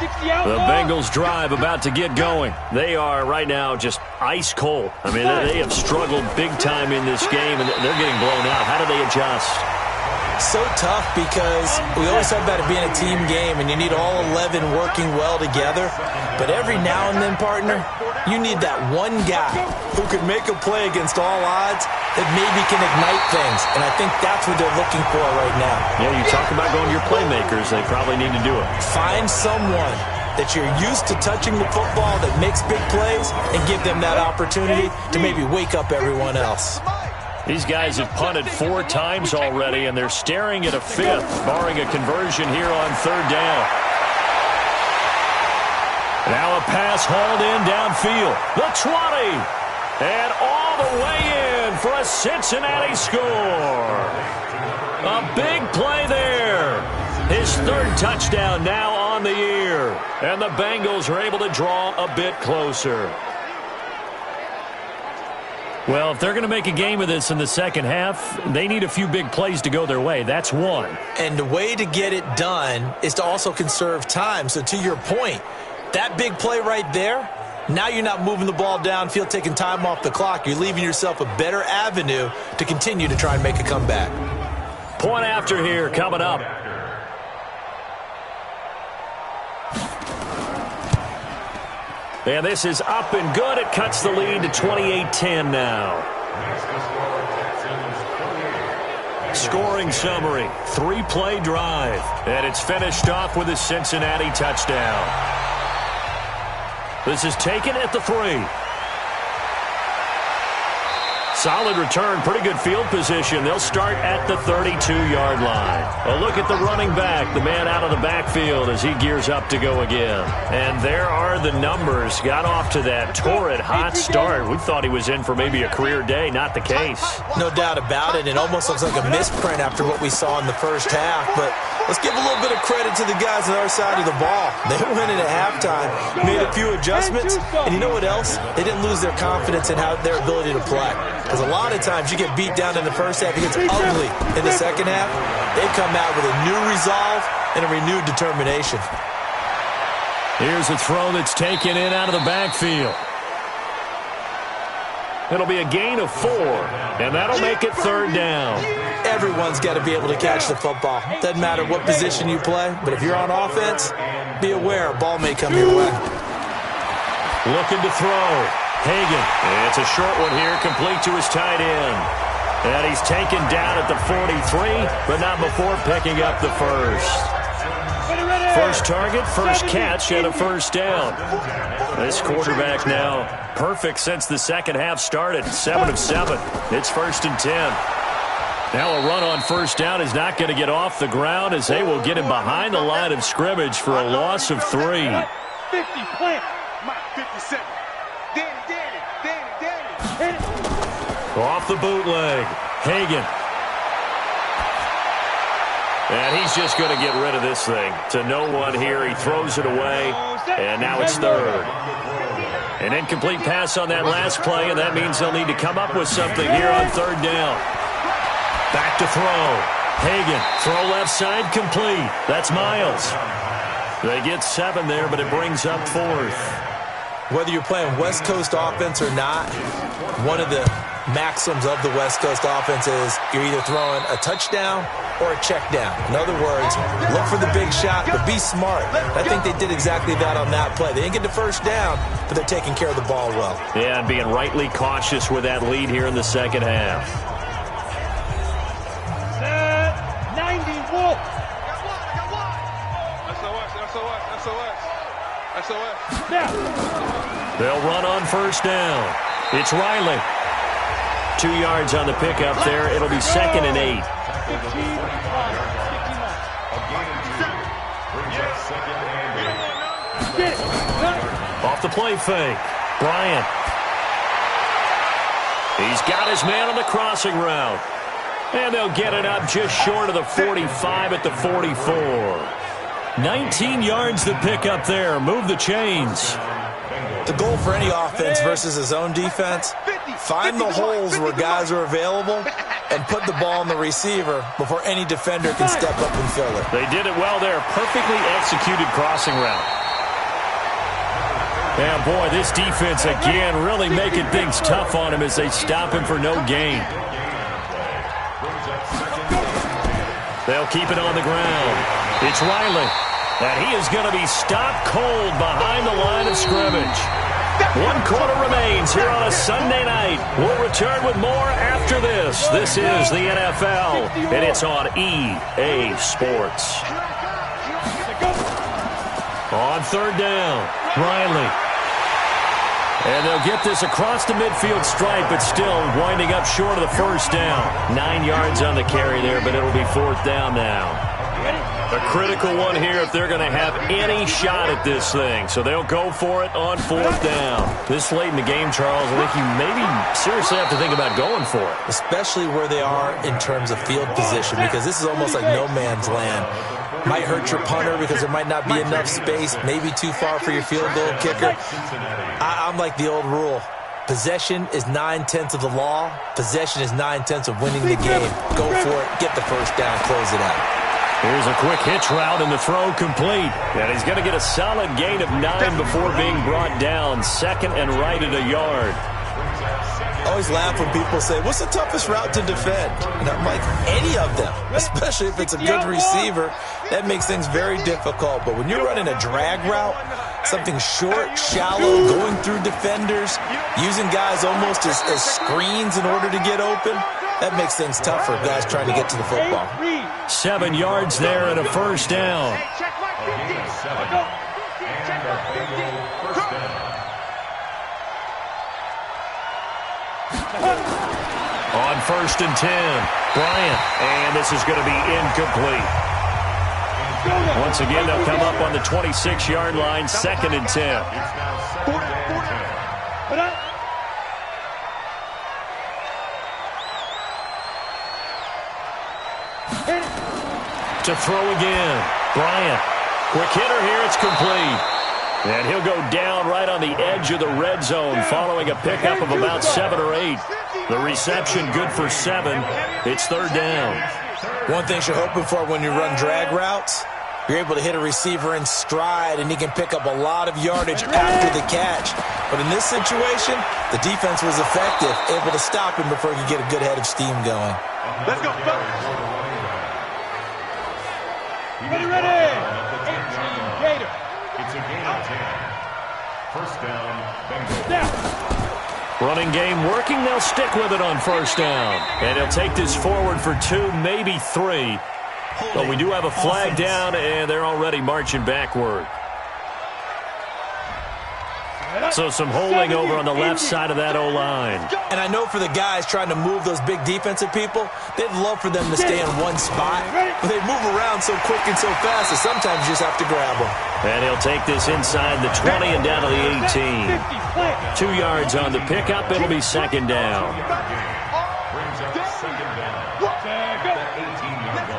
The Bengals drive about to get going. They are right now just ice cold. I mean, they have struggled big time in this game, and they're getting blown out. How do they adjust? So tough because we always talk about it being a team game, and you need all 11 working well together. But every now and then, partner, you need that one guy who can make a play against all odds that maybe can ignite things. And I think that's what they're looking for right now. Yeah, you talk about going to your playmakers. They probably need to do it. Find someone that you're used to touching the football that makes big plays and give them that opportunity to maybe wake up everyone else. These guys have punted 4 times already, and they're staring at a 5th, barring a conversion here on 3rd down. Now a pass hauled in downfield. The 20. And all the way in for a Cincinnati score. A big play there. His 3rd touchdown now on the year. And the Bengals are able to draw a bit closer. Well, if they're going to make a game of this in the second half, they need a few big plays to go their way. That's one. And the way to get it done is to also conserve time. So to your point, that big play right there, now you're not moving the ball downfield, taking time off the clock. You're leaving yourself a better avenue to continue to try and make a comeback. Point after here coming up. And this is up and good. It cuts the lead to 28-10 now. Scoring summary, 3-play drive. And it's finished off with a Cincinnati touchdown. This is taken at the 3. Solid return, pretty good field position. They'll start at the 32-yard line. A look at the running back, the man out of the backfield as he gears up to go again. And there are the numbers. Got off to that torrid hot start. We thought he was in for maybe a career day. Not the case. No doubt about it. It almost looks like a misprint after what we saw in the first half. But let's give a little bit of credit to the guys on our side of the ball. They went in at halftime, made a few adjustments, and you know what else? They didn't lose their confidence in their ability to play. Because a lot of times you get beat down in the first half, it gets ugly in the second half. They come out with a new resolve and a renewed determination. Here's a throw that's taken in out of the backfield. It'll be a gain of 4, and that'll make it 3rd down. Everyone's got to be able to catch the football. Doesn't matter what position you play, but if you're on offense, be aware a ball may come your way. Looking to throw. Hagan. It's a short one here, complete to his tight end. And he's taken down at the 43, but not before picking up the first. First target, first catch, and a first down. This quarterback now perfect since the second half started. 7 of 7. It's 1st and 10. Now a run on first down is not going to get off the ground as they will get him behind the line of scrimmage for a loss of 3. 50, plant. Mike, 57. Danny. Off the bootleg. Hagan. And he's just going to get rid of this thing. To no one here. He throws it away. And now it's 3rd. An incomplete pass on that last play, and that means they'll need to come up with something here on 3rd down. Back to throw. Hagan. Throw left side complete. That's Miles. They get 7 there, but it brings up 4th. Whether you're playing West Coast offense or not, one of the maxims of the West Coast offense is you're either throwing a touchdown or a check down. In other words, look for the big shot, but be smart. I think they did exactly that on that play. They didn't get the first down, but they're taking care of the ball well. Yeah, and being rightly cautious with that lead here in the second half. 90, Wolf. SOS. Now. They'll run on first down. It's Riley. 2 yards on the pickup there. It'll be 2nd and 8. Off the play fake. Bryant. He's got his man on the crossing route. And they'll get it up just short of the 45 at the 44. 19 yards to pick up there. Move the chains. The goal for any offense versus his own defense, find the holes where guys are available and put the ball on the receiver before any defender can step up and fill it. They did it well there. Perfectly executed crossing route. Yeah, boy, this defense again really making things tough on him as they stop him for no gain. They'll keep it on the ground. It's Riley. And he is going to be stopped cold behind the line of scrimmage. 1 quarter remains here on a Sunday night. We'll return with more after this. This is the NFL, and it's on EA Sports. On 3rd down, Riley. And they'll get this across the midfield stripe, but still winding up short of the first down. 9 yards on the carry there, but it'll be 4th down now. A critical one here if they're going to have any shot at this thing. So they'll go for it on 4th down. This late in the game, Charles, I think you maybe seriously have to think about going for it. Especially where they are in terms of field position, because this is almost like no man's land. Might hurt your punter because there might not be enough space, maybe too far for your field goal kicker. I'm like the old rule. Possession is 9/10 of the law. Possession is 9/10 of winning the game. Go for it. Get the first down. Close it out. Here's a quick hitch route and the throw complete. And he's going to get a solid gain of 9 before being brought down. 2nd and right at a yard. I always laugh when people say, what's the toughest route to defend? And I'm like, any of them, especially if it's a good receiver. That makes things very difficult. But when you're running a drag route, something short, shallow, going through defenders, using guys almost as screens in order to get open, that makes things tough for guys trying to get to the football. 7 yards there and a first down. On 1st and 10, Bryant, and this is going to be incomplete. Once again, they'll come up on the 26-yard line, 2nd and 10. To throw again, Bryant. Quick hitter here, it's complete. And he'll go down right on the edge of the red zone following a pickup of about 7 or 8. The reception good for 7. It's 3rd down. One thing you're hoping for when you run drag routes, you're able to hit a receiver in stride, and he can pick up a lot of yardage after the catch. But in this situation, the defense was effective, able to stop him before he could get a good head of steam going. Let's go, fellas. Ready. 18 Gator. It's a gain of 10. First down, Bengals. Running game working. They'll stick with it on first down. And he'll take this forward for 2, maybe 3. But we do have a flag down, and they're already marching backward. So some holding over on the left side of that O-line. And I know for the guys trying to move those big defensive people, they'd love for them to stay in one spot. But they move around so quick and so fast that sometimes you just have to grab them. And he'll take this inside the 20 and down to the 18. 2 yards on the pickup. It'll be second down. Brings up second down. The 18-yard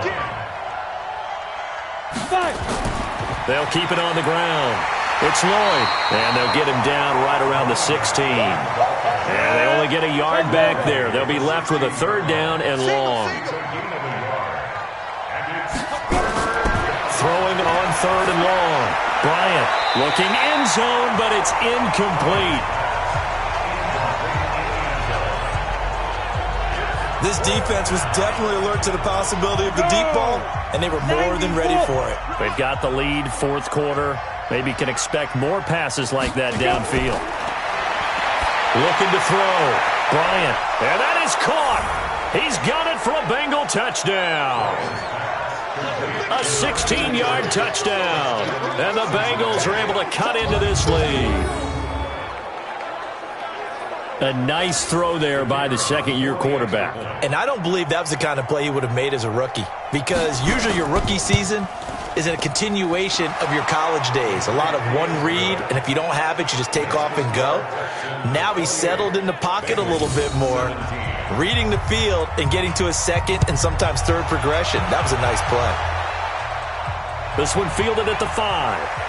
line. They'll keep it on the ground. It's Lloyd, and they'll get him down right around the 16. And they only get a yard back there. They'll be left with a third down and long. Throwing on third and long. Bryant looking end zone, but it's incomplete. This defense was definitely alert to the possibility of the deep ball, and they were more than ready for it. They've got the lead, fourth quarter. Maybe can expect more passes like that downfield. Looking to throw. Bryant. And that is caught. He's got it for a Bengal touchdown. A 16-yard touchdown. And the Bengals are able to cut into this lead. A nice throw there by the second-year quarterback. And I don't believe that was the kind of play he would have made as a rookie, because usually your rookie season is a continuation of your college days. A lot of one read, and if you don't have it, you just take off and go. Now he's settled in the pocket a little bit more, reading the field and getting to a second and sometimes third progression. That was a nice play. This one fielded at the 5.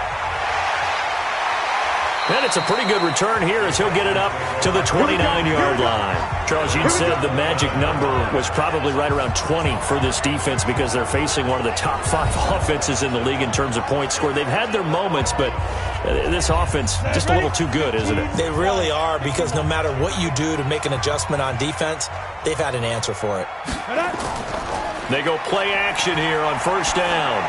And it's a pretty good return here as he'll get it up to the 29-yard line. Charles, you said the magic number was probably right around 20 for this defense because they're facing one of the top 5 offenses in the league in terms of points scored. They've had their moments, but this offense just a little too good, isn't it? They really are, because no matter what you do to make an adjustment on defense, they've had an answer for it. They go play action here on first down.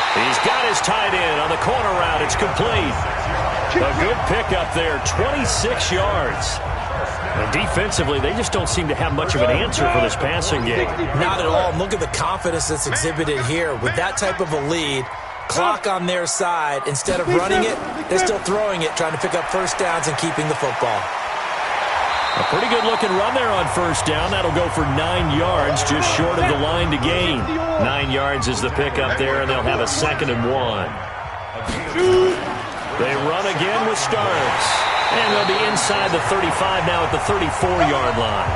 He's got his tight end on the corner route. It's complete. A good pickup there, 26 yards. And defensively, they just don't seem to have much of an answer for this passing game. Not at all. Look at the confidence that's exhibited here. With that type of a lead, clock on their side, instead of running it, they're still throwing it, trying to pick up first downs and keeping the football. A pretty good-looking run there on first down. That'll go for 9 yards, just short of the line to gain. 9 yards is the pickup there, and they'll have a 2nd and 1. They run again with Starks. And they'll be inside the 35 now at the 34-yard line.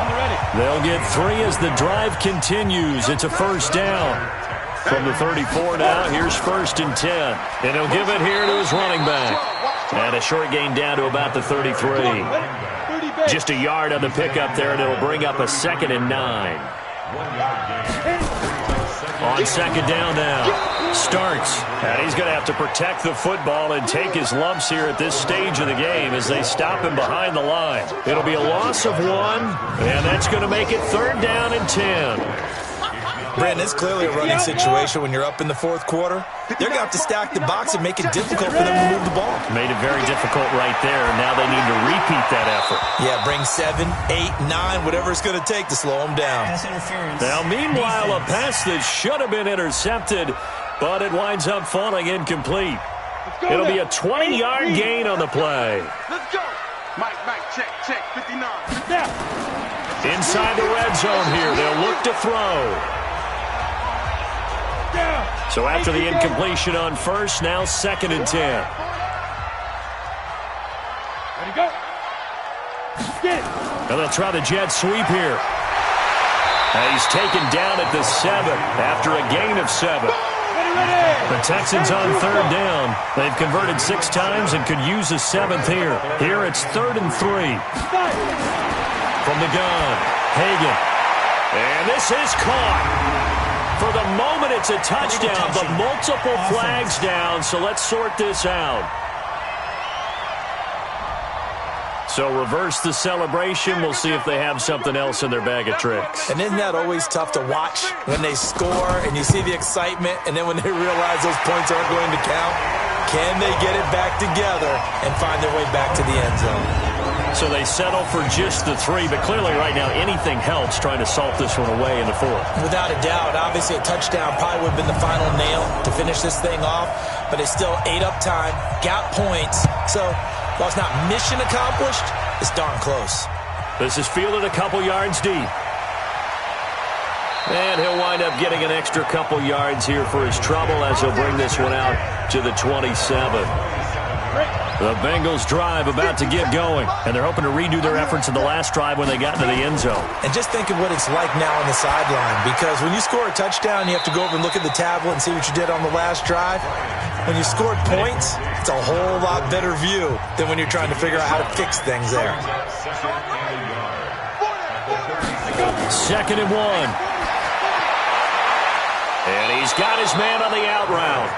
They'll get 3 as the drive continues. It's a first down. From the 34 now, here's 1st and 10. And he'll give it here to his running back. And a short gain down to about the 33. Just a yard on the pickup there, and it'll bring up a 2nd and 9. On second down now, Starks. And he's going to have to protect the football and take his lumps here at this stage of the game as they stop him behind the line. It'll be a loss of 1, and that's going to make it 3rd down and 10. Brandon, it's clearly a running situation when you're up in the fourth quarter. They're going to have to stack the box and make it difficult for them to move the ball. Made it very difficult right there. Now they need to repeat that effort. Yeah, bring 7, 8, 9, whatever it's going to take to slow them down. Pass interference. Now, meanwhile, a pass that should have been intercepted, but it winds up falling incomplete. It'll be a 20-yard gain on the play. Let's go. Mike, check, 59. Inside the red zone here, they'll look to throw. So after the incompletion on first, now 2nd and 10. Ready, go. Get it. And they'll try the jet sweep here. And he's taken down at the 7 after a gain of 7. The Texans on 3rd down. They've converted 6 times and could use a 7th here. Here it's 3rd and 3. From the gun, Hagan. And this is caught. For the moment, it's a touchdown, but multiple flags down, so let's sort this out. So reverse the celebration. We'll see if they have something else in their bag of tricks. And isn't that always tough to watch when they score and you see the excitement, and then when they realize those points aren't going to count? Can they get it back together and find their way back to the end zone? So they settle for just the 3, but clearly right now anything helps trying to salt this one away in the 4th. Without a doubt, obviously a touchdown probably would have been the final nail to finish this thing off, but it still ate up time, got points. So while it's not mission accomplished, it's darn close. This is fielded a couple yards deep. And he'll wind up getting an extra couple yards here for his trouble as he'll bring this one out to the 27. The Bengals drive about to get going, and they're hoping to redo their efforts in the last drive when they got into the end zone. And just think of what it's like now on the sideline, because when you score a touchdown, you have to go over and look at the tablet and see what you did on the last drive. When you scored points, it's a whole lot better view than when you're trying to figure out how to fix things there. 2nd and 1. And he's got his man on the out route.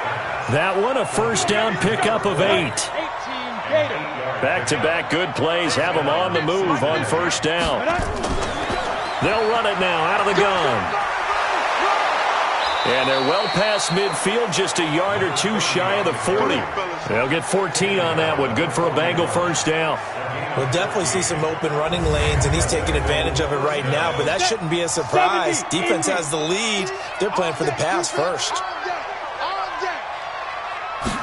That one a first down pickup of 8. Back-to-back good plays have them on the move on first down. They'll run it now out of the gun. And they're well past midfield, just a yard or 2 shy of the 40. They'll get 14 on that one. Good for a Bengal first down. We'll definitely see some open running lanes, and he's taking advantage of it right now, but that shouldn't be a surprise. Defense has the lead. They're playing for the pass first.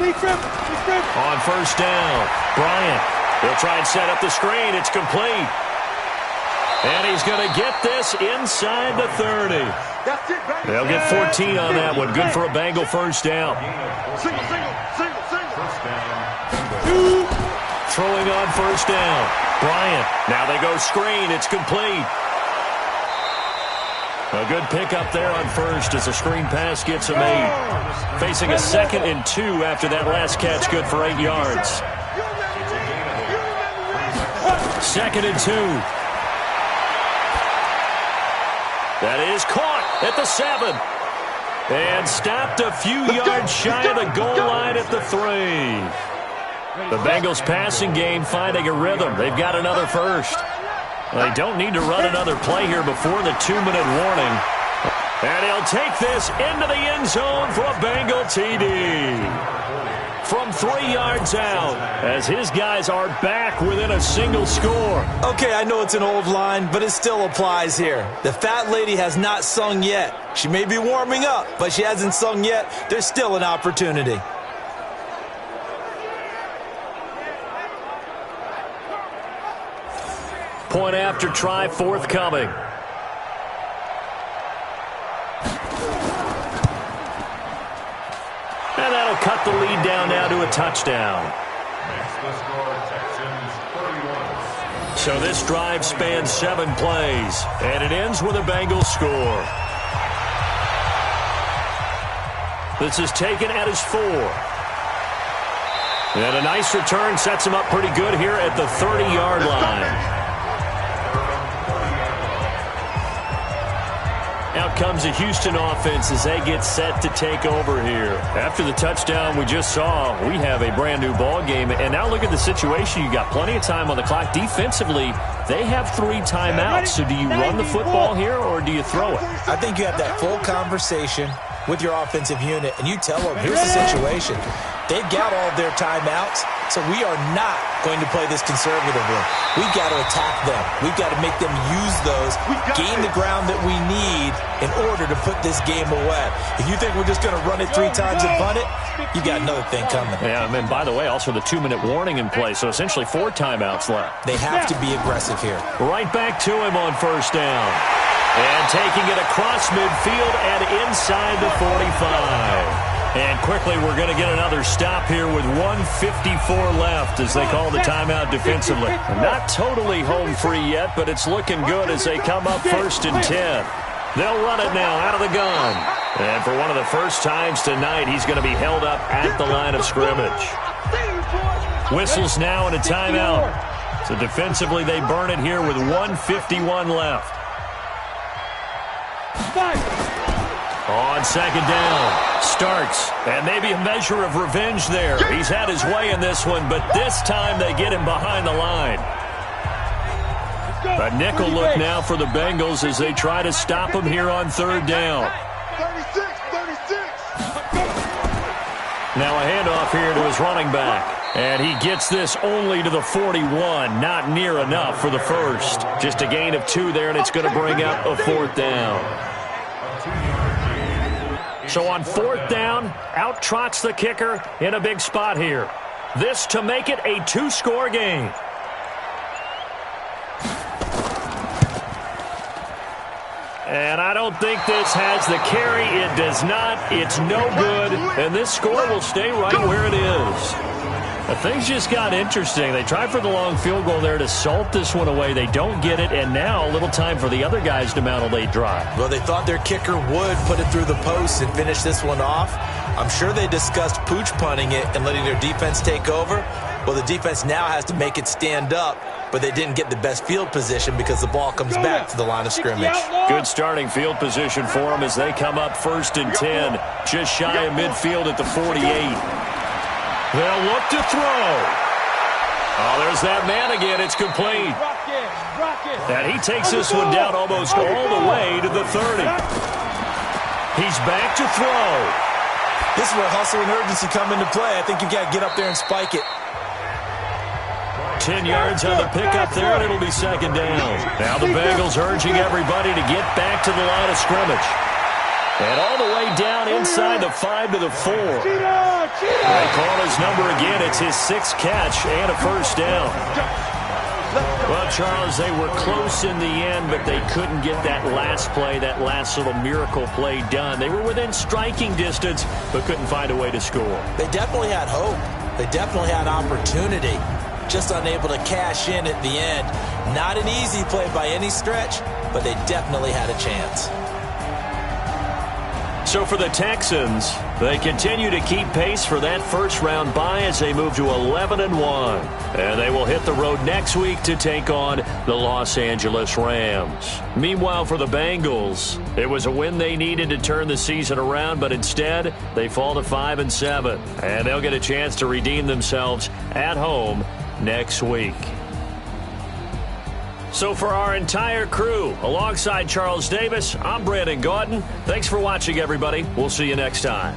On first down, Bryant. He'll try and set up the screen. It's complete. And he's going to get this inside the 30. They'll get 14 on that one. Good for a Bengal first down. Throwing on first down. Bryant. Now they go screen. It's complete. A good pickup there on first as the screen pass gets him 8. Facing a 2nd and 2 after that last catch. Good for 8 yards. 2nd and 2. That is caught at the 7. And stopped a few yards shy of the goal line at the 3. The Bengals passing game finding a rhythm. They've got another first. They don't need to run another play here before the 2-minute warning. And he'll take this into the end zone for a Bengal TD. From 3 yards out, as his guys are back within a single score. Okay, I know it's an old line, but it still applies here. The fat lady has not sung yet. She may be warming up, but she hasn't sung yet. There's still an opportunity. Point after try forthcoming. And that'll cut the lead down now to a touchdown. So this drive spans 7 plays, and it ends with a Bengals score. This is taken at his 4. And a nice return sets him up pretty good here at the 30-yard line. Out comes the Houston offense as they get set to take over here. After the touchdown we just saw, we have a brand-new ball game. And now look at the situation. You got plenty of time on the clock. Defensively, they have 3 timeouts. So do you run the football here or do you throw it? I think you have that full conversation with your offensive unit, and you tell them, here's the situation. They've got all of their timeouts, so we are not going to play this conservatively. We've got to attack them. We've got to make them use those, gain the ground that we need in order to put this game away. If you think we're just going to run it 3 times and punt it, you got another thing coming. Yeah, and by the way, also the 2-minute warning in place, so essentially 4 timeouts left. They have to be aggressive here. Right back to him on first down. And taking it across midfield and inside the 45. And quickly we're going to get another stop here with 1:54 left as they call the timeout defensively. Not totally home free yet, but it's looking good as they come up 1st and 10. They'll run it now out of the gun. And for one of the first times tonight, he's going to be held up at the line of scrimmage. Whistles now and a timeout. So defensively they burn it here with 1:51 left. On second down, starts, and maybe a measure of revenge there. He's had his way in this one, but this time they get him behind the line. A nickel look now for the Bengals as they try to stop him here on 3rd down. Now a handoff here to his running back. And he gets this only to the 41. Not near enough for the first. Just a gain of 2 there, and it's going to bring up a 4th down. So on 4th down, out trots the kicker in a big spot here. This to make it a 2-score game. And I don't think this has the carry. It does not. It's no good. And this score will stay right where it is. Things just got interesting. They tried for the long field goal there to salt this one away. They don't get it, and now a little time for the other guys to mount a late drive. Well, they thought their kicker would put it through the post and finish this one off. I'm sure they discussed pooch punting it and letting their defense take over. Well, the defense now has to make it stand up, but they didn't get the best field position because the ball comes back to the line of scrimmage. Good starting field position for them as they come up 1st and 10, just shy of midfield at the 48. They'll look to throw. Oh, there's that man again. It's complete. And he takes this one down almost all the way to the 30. He's back to throw. This is where hustle and urgency come into play. I think you've got to get up there and spike it. 10 yards on the pickup there, and it'll be 2nd down. Now the Bengals urging everybody to get back to the line of scrimmage. And all the way down inside the 5 to the 4. They call his number again. It's his 6th catch and a 1st down. Well, Charles, they were close in the end, but they couldn't get that last play, that last little miracle play done. They were within striking distance, but couldn't find a way to score. They definitely had hope. They definitely had opportunity. Just unable to cash in at the end. Not an easy play by any stretch, but they definitely had a chance. So for the Texans, they continue to keep pace for that first-round bye as they move to 11-1. And they will hit the road next week to take on the Los Angeles Rams. Meanwhile, for the Bengals, it was a win they needed to turn the season around, but instead, they fall to 5-7. And they'll get a chance to redeem themselves at home next week. So for our entire crew, alongside Charles Davis, I'm Brandon Gautin. Thanks for watching, everybody. We'll see you next time.